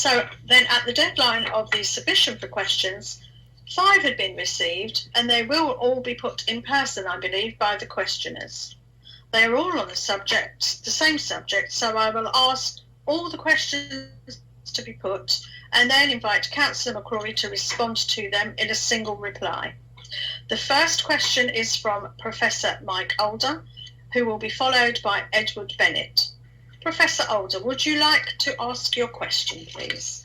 So then at the deadline of the submission for questions, 5 had been received, and they will all be put in person, I believe, by the questioners. They are all on the same subject, so I will ask all the questions to be put and then invite Councillor McCrory to respond to them in a single reply. The first question is from Professor Mike Alder, who will be followed by Edward Bennett. Professor Alder, would you like to ask your question, please?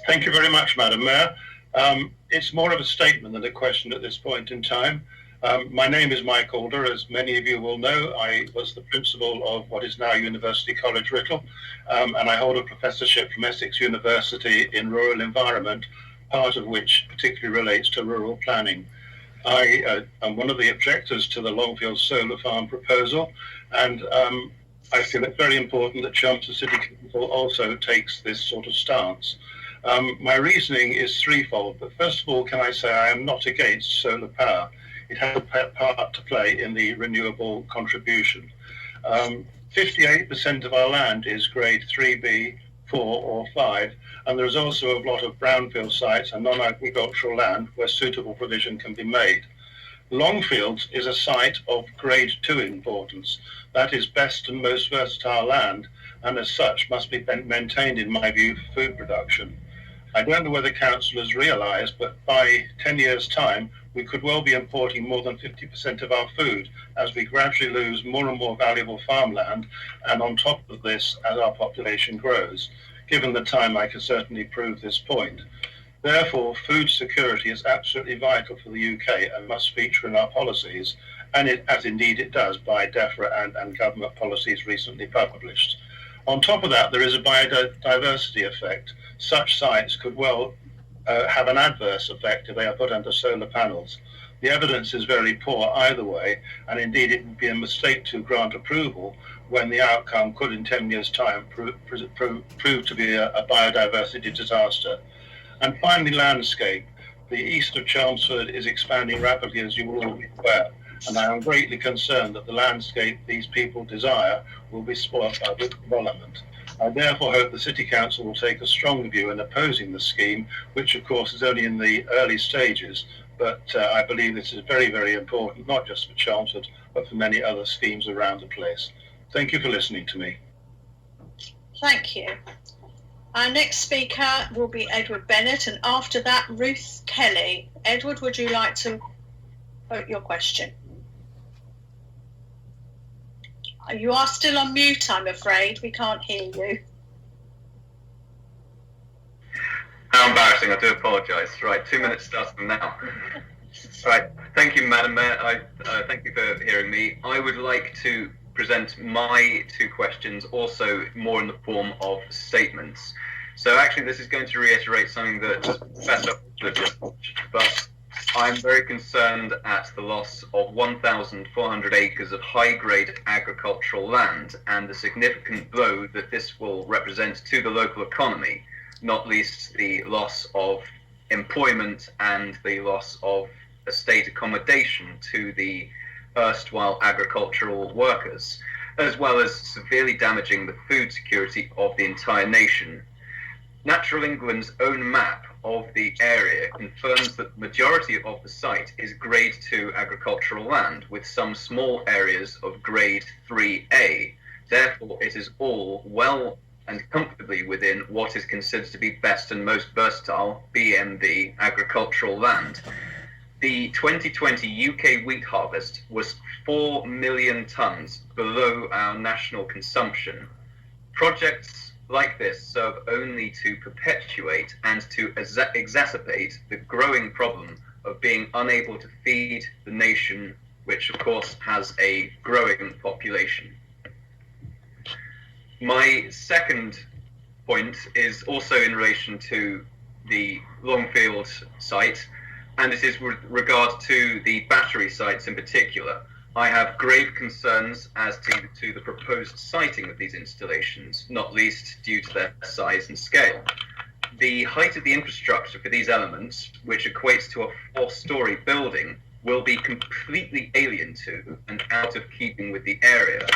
Thank you very much, Madam Mayor. It's more of a statement than a question at this point in time. My name is Mike Alder. As many of you will know, I was the principal of what is now University College Writtle, and I hold a professorship from Essex University in rural environment, part of which particularly relates to rural planning. I am one of the objectors to the Longfield solar farm proposal, and I feel it's very important that Chelmsford City Council also takes this sort of stance. My reasoning is threefold, but first of all, can I say I am not against solar power. It has a part to play in the renewable contribution. 58% of our land is grade 3B, 4 or 5, and there's also a lot of brownfield sites and non-agricultural land where suitable provision can be made. Longfield is a site of grade 2 importance. That is best and most versatile land, and as such must be maintained, in my view, for food production. I don't know whether councillors realise, but by 10 years' time, we could well be importing more than 50% of our food as we gradually lose more and more valuable farmland, and on top of this, as our population grows. Given the time, I can certainly prove this point. Therefore, food security is absolutely vital for the UK and must feature in our policies, and as indeed it does by DEFRA and government policies recently published. On top of that, there is a biodiversity effect. Such sites could well have an adverse effect if they are put under solar panels. The evidence is very poor either way, and indeed it would be a mistake to grant approval when the outcome could in 10 years' time prove to be a biodiversity disaster. And finally, landscape. The east of Chelmsford is expanding rapidly, as you will all be aware, and I am greatly concerned that the landscape these people desire will be spoilt by this development. I therefore hope the City Council will take a strong view in opposing the scheme, which of course is only in the early stages, but I believe this is very, very important, not just for Chelmsford, but for many other schemes around the place. Thank you for listening to me. Thank you. Our next speaker will be Edward Bennett, and after that, Ruth Kelly. Edward, would you like to put your question? You are still on mute, I'm afraid. We can't hear you. How embarrassing, I do apologise. Right, 2 minutes starts from now. Right, thank you, Madam Mayor. Thank you for hearing me. I would like to present my 2 questions, also more in the form of statements. So actually this is going to reiterate something that Professor just mentioned, but I'm very concerned at the loss of 1,400 acres of high-grade agricultural land and the significant blow that this will represent to the local economy, not least the loss of employment and the loss of estate accommodation to the erstwhile agricultural workers, as well as severely damaging the food security of the entire nation. Natural England's own map of the area confirms that the majority of the site is grade 2 agricultural land, with some small areas of grade 3A. Therefore, it is all well and comfortably within what is considered to be best and most versatile BMV agricultural land. The 2020 UK wheat harvest was 4 million tonnes below our national consumption. Projects like this serve only to perpetuate and to exacerbate the growing problem of being unable to feed the nation, which of course has a growing population. My second point is also in relation to the Longfield site, and it is with regard to the battery sites in particular. I have grave concerns as to the proposed siting of these installations, not least due to their size and scale. The height of the infrastructure for these elements, which equates to a 4-storey building, will be completely alien to and out of keeping with the area.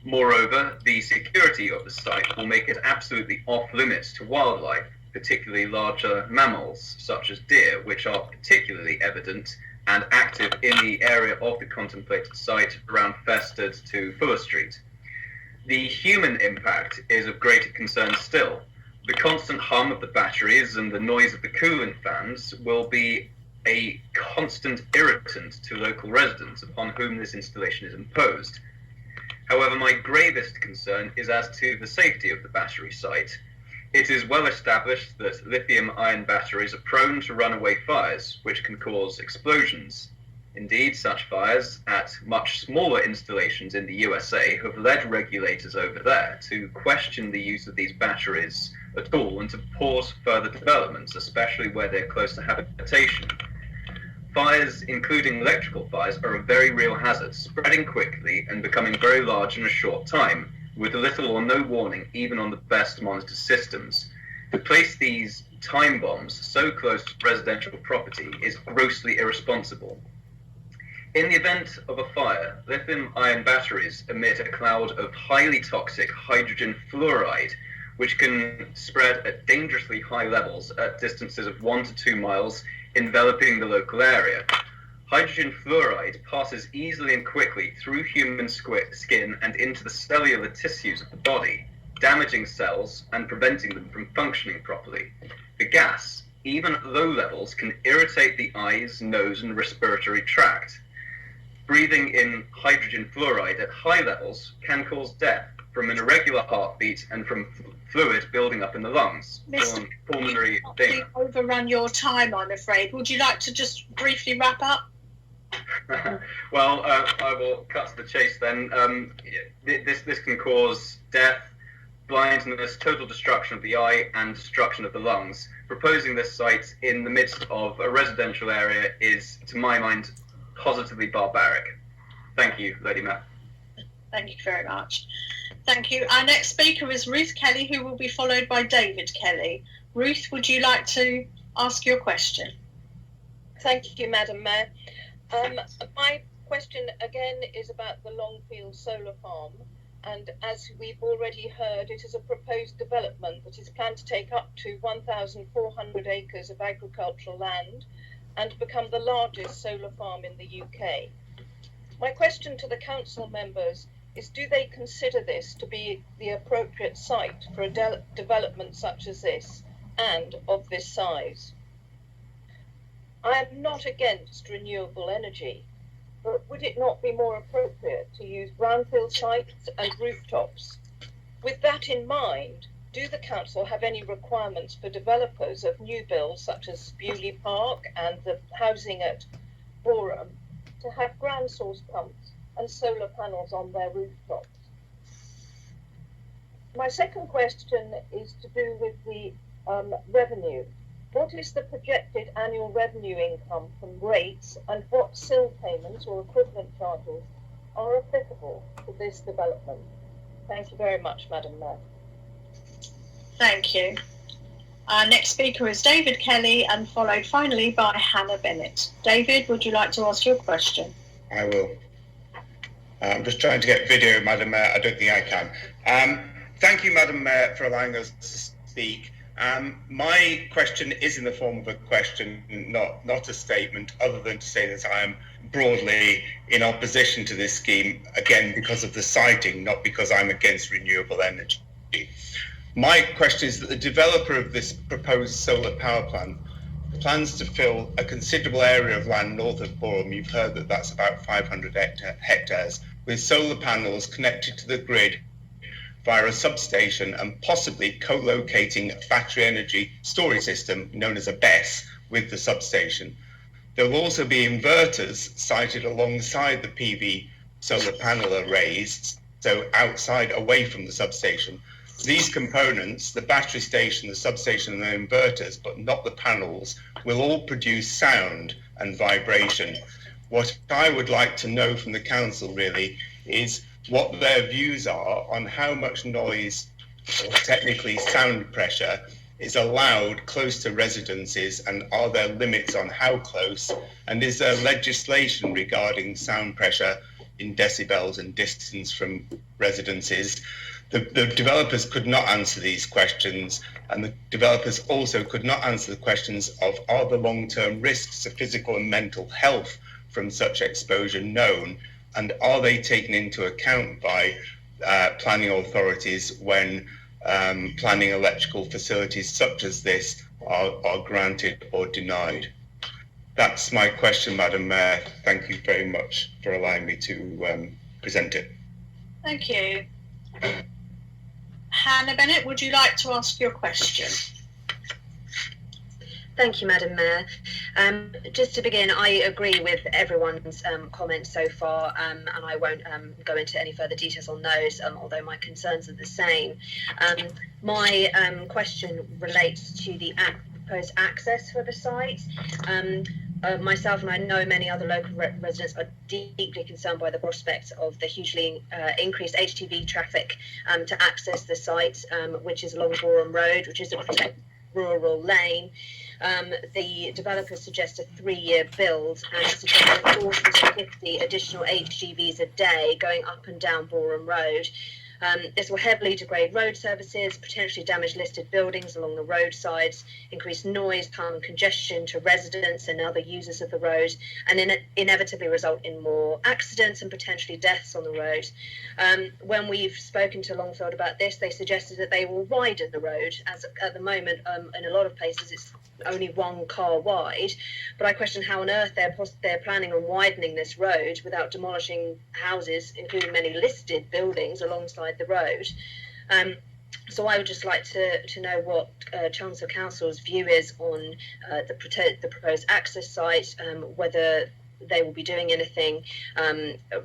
Moreover, the security of the site will make it absolutely off limits to wildlife, particularly larger mammals such as deer, which are particularly evident and active in the area of the contemplated site around Festard to Fuller Street. The human impact is of greater concern still. The constant hum of the batteries and the noise of the coolant fans will be a constant irritant to local residents upon whom this installation is imposed. However, my gravest concern is as to the safety of the battery site. It is well established that lithium-ion batteries are prone to runaway fires, which can cause explosions. Indeed, such fires at much smaller installations in the USA have led regulators over there to question the use of these batteries at all and to pause further developments, especially where they're close to habitation. Fires, including electrical fires, are a very real hazard, spreading quickly and becoming very large in a short time, with little or no warning even on the best monitored systems. To place these time bombs so close to residential property is grossly irresponsible. In the event of a fire, lithium-ion batteries emit a cloud of highly toxic hydrogen fluoride, which can spread at dangerously high levels at distances of 1 to 2 miles, enveloping the local area. Hydrogen fluoride passes easily and quickly through human skin and into the cellular tissues of the body, damaging cells and preventing them from functioning properly. The gas, even at low levels, can irritate the eyes, nose, and respiratory tract. Breathing in hydrogen fluoride at high levels can cause death from an irregular heartbeat and from fluid building up in the lungs. Mr. Pulmonary You've overrun your time, I'm afraid. Would you like to just briefly wrap up? Well, I will cut to the chase then. This can cause death, blindness, total destruction of the eye, and destruction of the lungs. Proposing this site in the midst of a residential area is, to my mind, positively barbaric. Thank you, Lady Mayor. Thank you very much. Thank you. Our next speaker is Ruth Kelly, who will be followed by David Kelly. Ruth, would you like to ask your question? Thank you, Madam Mayor. My question again is about the Longfield solar farm, and as we've already heard, it is a proposed development that is planned to take up to 1,400 acres of agricultural land and become the largest solar farm in the UK. My question to the council members is, do they consider this to be the appropriate site for a development such as this and of this size? I am not against renewable energy, but would it not be more appropriate to use brownfield sites and rooftops? With that in mind, do the council have any requirements for developers of new builds such as Bewley Park and the housing at Boreham to have ground source pumps and solar panels on their rooftops? My second question is to do with the revenue. What is the projected annual revenue income from rates, and what SIL payments or equivalent charges are applicable to this development? Thank you very much, Madam Mayor. Thank you. Our next speaker is David Kelly, and followed finally by Hannah Bennett. David, would you like to ask your question? I will. I'm just trying to get video, Madam Mayor. I don't think I can. Thank you, Madam Mayor, for allowing us to speak. My question is in the form of a question, not a statement, other than to say that I am broadly in opposition to this scheme, again, because of the siting, not because I'm against renewable energy. My question is that the developer of this proposed solar power plant plans to fill a considerable area of land north of Boreham. You've heard that that's about 500 hectares, with solar panels connected to the grid via a substation and possibly co-locating a battery energy storage system known as a BESS with the substation. There will also be inverters sited alongside the PV solar panel arrays, so outside, away from the substation. These components, the battery station, the substation and the inverters, but not the panels, will all produce sound and vibration. What I would like to know from the council really is what their views are on how much noise, or technically sound pressure, is allowed close to residences, and are there limits on how close, and is there legislation regarding sound pressure in decibels and distance from residences. The developers could not answer these questions, and the developers also could not answer the questions of, are the long-term risks of physical and mental health from such exposure known, and are they taken into account by planning authorities when planning electrical facilities such as this are granted or denied? That's my question, Madam Mayor. Thank you very much for allowing me to present it. Thank you. Hannah Bennett, would you like to ask your question? Thank you, Madam Mayor. Just to begin, I agree with everyone's comments so far, and I won't go into any further details on those, although my concerns are the same. My question relates to the proposed access for the site. Myself, and I know many other local residents, are deeply concerned by the prospect of the hugely increased HGV traffic to access the site, which is along Boreham Road, which is a protected rural lane. The developers suggest a 3-year build and suggest 40 to 50 additional HGVs a day going up and down Boreham Road. This will heavily degrade road services, potentially damage listed buildings along the roadsides, increase noise, harm and congestion to residents and other users of the road, and inevitably result in more accidents and potentially deaths on the road. When we've spoken to Longfield about this, they suggested that they will widen the road, as at the moment in a lot of places it's only 1 car wide. But I question how on earth they're planning on widening this road without demolishing houses, including many listed buildings alongside the road. So I would just like to know what Chelmsford Council's view is on the proposed access site, whether they will be doing anything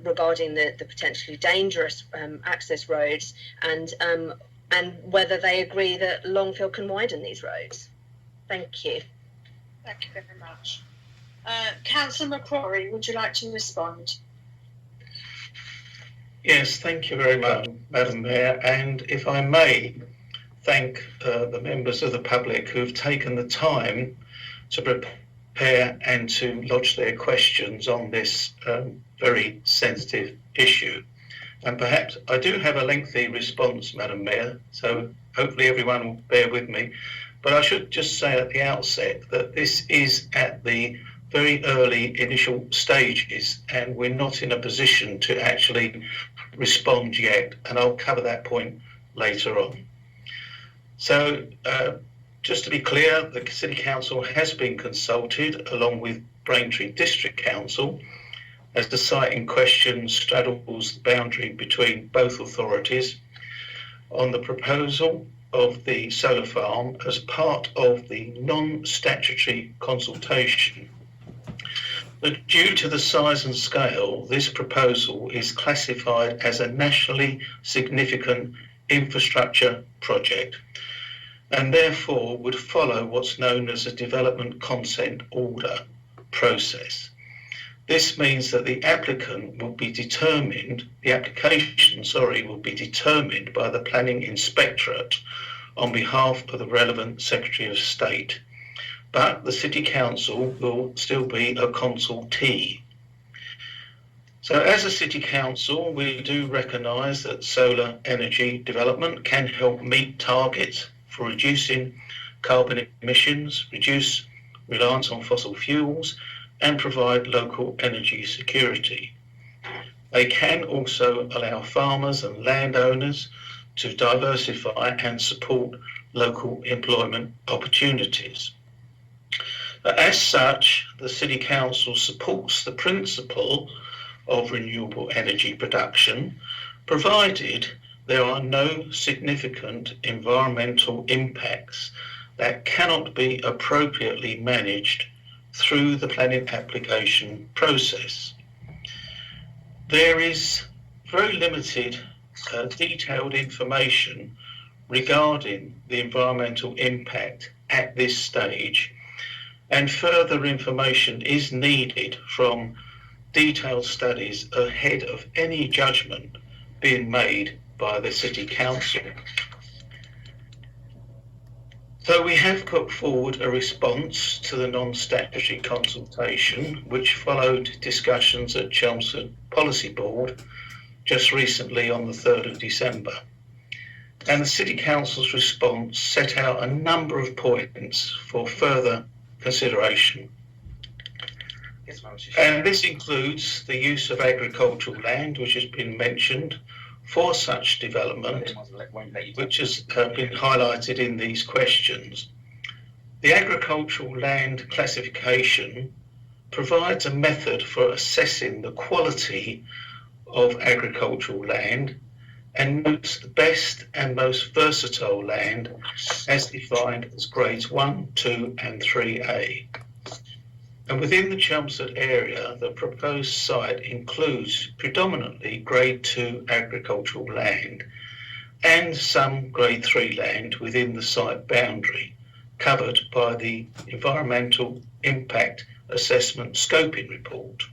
regarding the potentially dangerous access roads, and whether they agree that Longfield can widen these roads. Thank you. Thank you very much. Councillor McCrory, would you like to respond? Yes, thank you very much, Madam Mayor. And if I may thank the members of the public who've taken the time to prepare and to lodge their questions on this very sensitive issue. And perhaps I do have a lengthy response, Madam Mayor, so hopefully everyone will bear with me. But I should just say at the outset that this is at the very early initial stages, and we're not in a position to actually respond yet, and I'll cover that point later on. So just to be clear, the City Council has been consulted along with Braintree District Council, as the site in question straddles the boundary between both authorities, on the proposal of the solar farm as part of the non-statutory consultation. But due to the size and scale, this proposal is classified as a nationally significant infrastructure project, and therefore would follow what's known as a development consent order process. This means that the application will be determined by the Planning Inspectorate on behalf of the relevant Secretary of State, but the City Council will still be a consultee. So as a City Council, we do recognise that solar energy development can help meet targets for reducing carbon emissions, reduce reliance on fossil fuels, and provide local energy security. They can also allow farmers and landowners to diversify and support local employment opportunities. As such, the City Council supports the principle of renewable energy production, provided there are no significant environmental impacts that cannot be appropriately managed through the planning application process. There is very limited detailed information regarding the environmental impact at this stage, and further information is needed from detailed studies ahead of any judgment being made by the City Council. So we have put forward a response to the non-statutory consultation, which followed discussions at Chelmsford Policy Board just recently on the 3rd of December. And the City Council's response set out a number of points for further consideration. And this includes the use of agricultural land, which has been mentioned, for such development, which has been highlighted in these questions. The agricultural land classification provides a method for assessing the quality of agricultural land and notes the best and most versatile land as defined as grades 1, 2 and 3A. And within the Chelmsford area, the proposed site includes predominantly grade 2 agricultural land and some grade 3 land within the site boundary, covered by the Environmental Impact Assessment Scoping Report.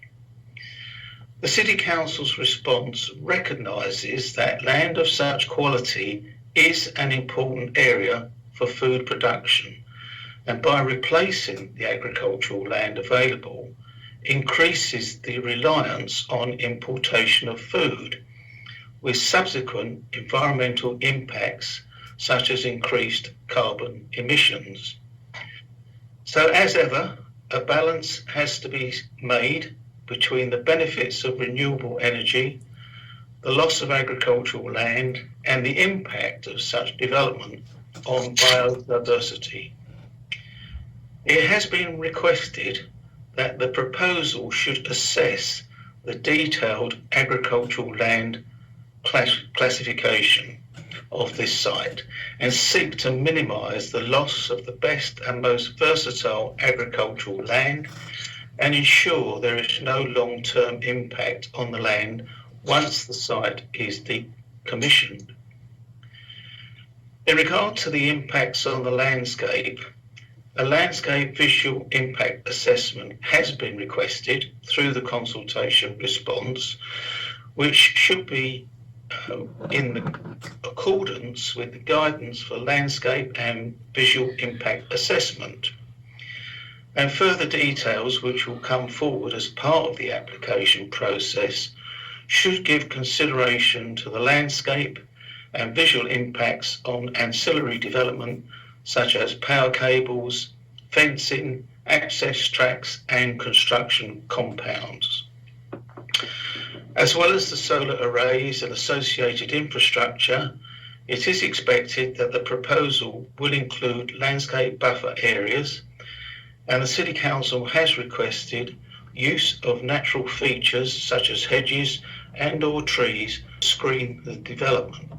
The City Council's response recognises that land of such quality is an important area for food production, and by replacing the agricultural land available, increases the reliance on importation of food, with subsequent environmental impacts such as increased carbon emissions. So as ever, a balance has to be made between the benefits of renewable energy, the loss of agricultural land, and the impact of such development on biodiversity. It has been requested that the proposal should assess the detailed agricultural land classification of this site and seek to minimise the loss of the best and most versatile agricultural land and ensure there is no long-term impact on the land once the site is decommissioned. In regard to the impacts on the landscape, a landscape visual impact assessment has been requested through the consultation response, which should be in accordance with the guidance for landscape and visual impact assessment. And further details which will come forward as part of the application process should give consideration to the landscape and visual impacts on ancillary development such as power cables, fencing, access tracks and construction compounds. As well as the solar arrays and associated infrastructure, it is expected that the proposal will include landscape buffer areas, and the City Council has requested use of natural features such as hedges and or trees to screen the development.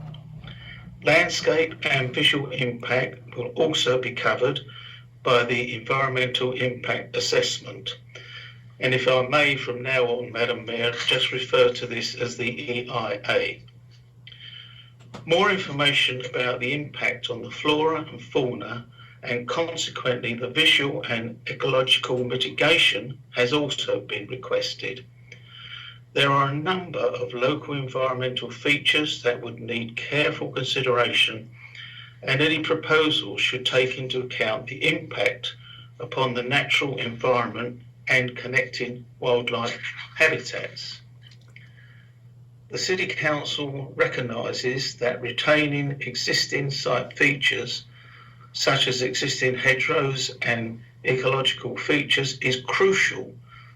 Landscape and visual impact will also be covered by the Environmental Impact Assessment. And if I may from now on, Madam Mayor, just refer to this as the EIA. More information about the impact on the flora and fauna and consequently the visual and ecological mitigation has also been requested. There are a number of local environmental features that would need careful consideration, and any proposal should take into account the impact upon the natural environment and connecting wildlife habitats. The City Council recognises that retaining existing site features such as existing hedgerows and ecological features is crucial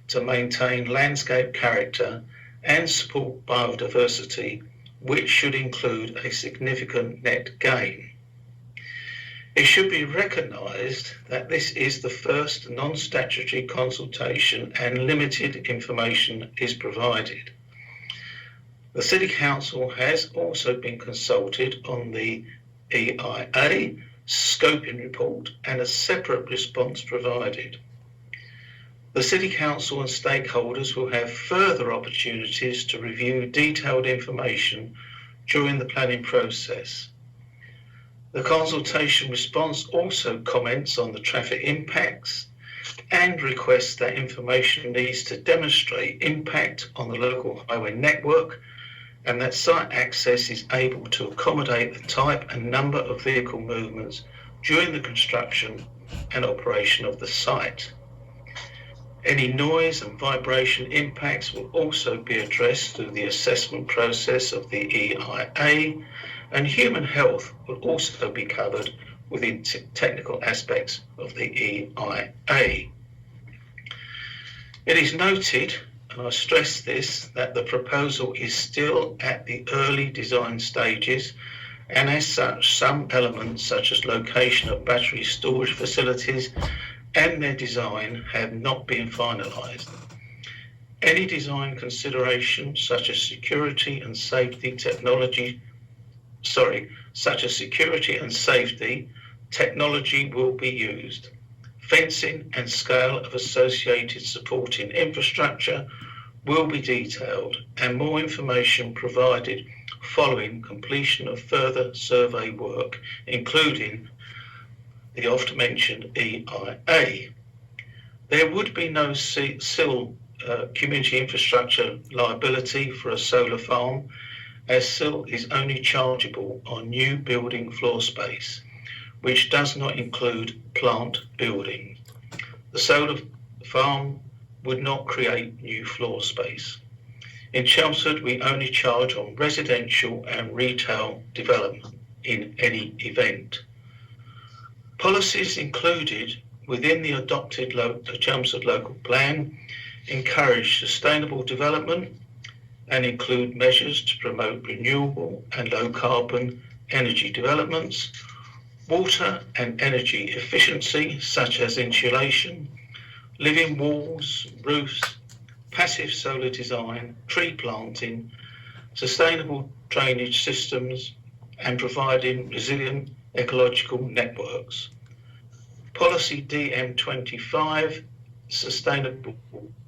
to maintain landscape character and support biodiversity, which should include a significant net gain. It should be recognised that this is the first non-statutory consultation and limited information is provided. The City Council has also been consulted on the EIA scoping report and a separate response provided. The City Council and stakeholders will have further opportunities to review detailed information during the planning process. The consultation response also comments on the traffic impacts and requests that information needs to demonstrate impact on the local highway network and that site access is able to accommodate the type and number of vehicle movements during the construction and operation of the site. Any noise and vibration impacts will also be addressed through the assessment process of the EIA, and human health will also be covered within technical aspects of the EIA. It is noted, and I stress this, that the proposal is still at the early design stages, and as such, some elements such as location of battery storage facilities and their design have not been finalised. Any design considerations such as security and safety technology will be used. Fencing and scale of associated supporting infrastructure will be detailed and more information provided following completion of further survey work, including the oft mentioned EIA. There would be no SIL community infrastructure liability for a solar farm, as SIL is only chargeable on new building floor space, which does not include plant building. The solar farm would not create new floor space. In Chelmsford, we only charge on residential and retail development in any event. Policies included within the adopted Chelmsford local plan encourage sustainable development and include measures to promote renewable and low carbon energy developments, water and energy efficiency such as insulation, living walls, roofs, passive solar design, tree planting, sustainable drainage systems, and providing resilient ecological networks. Policy DM25, Sustainable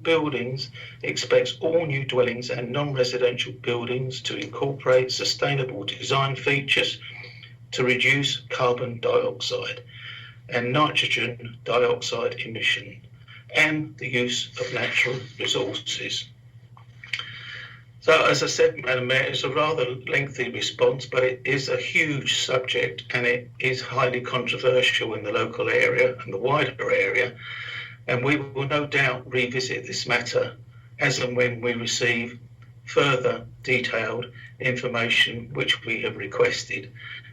Buildings, expects all new dwellings and non-residential buildings to incorporate sustainable design features to reduce carbon dioxide and nitrogen dioxide emission and the use of natural resources. So, as I said, Madam Mayor, it's a rather lengthy response, but it is a huge subject and it is highly controversial in the local area and the wider area. And we will no doubt revisit this matter as and when we receive further detailed information which we have requested.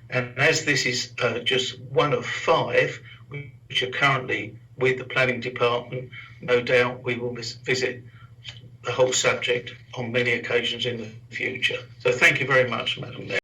And as this is just one of 5 which are currently with the planning department, no doubt we will visit the whole subject on many occasions in the future. So thank you very much, Madam Mayor.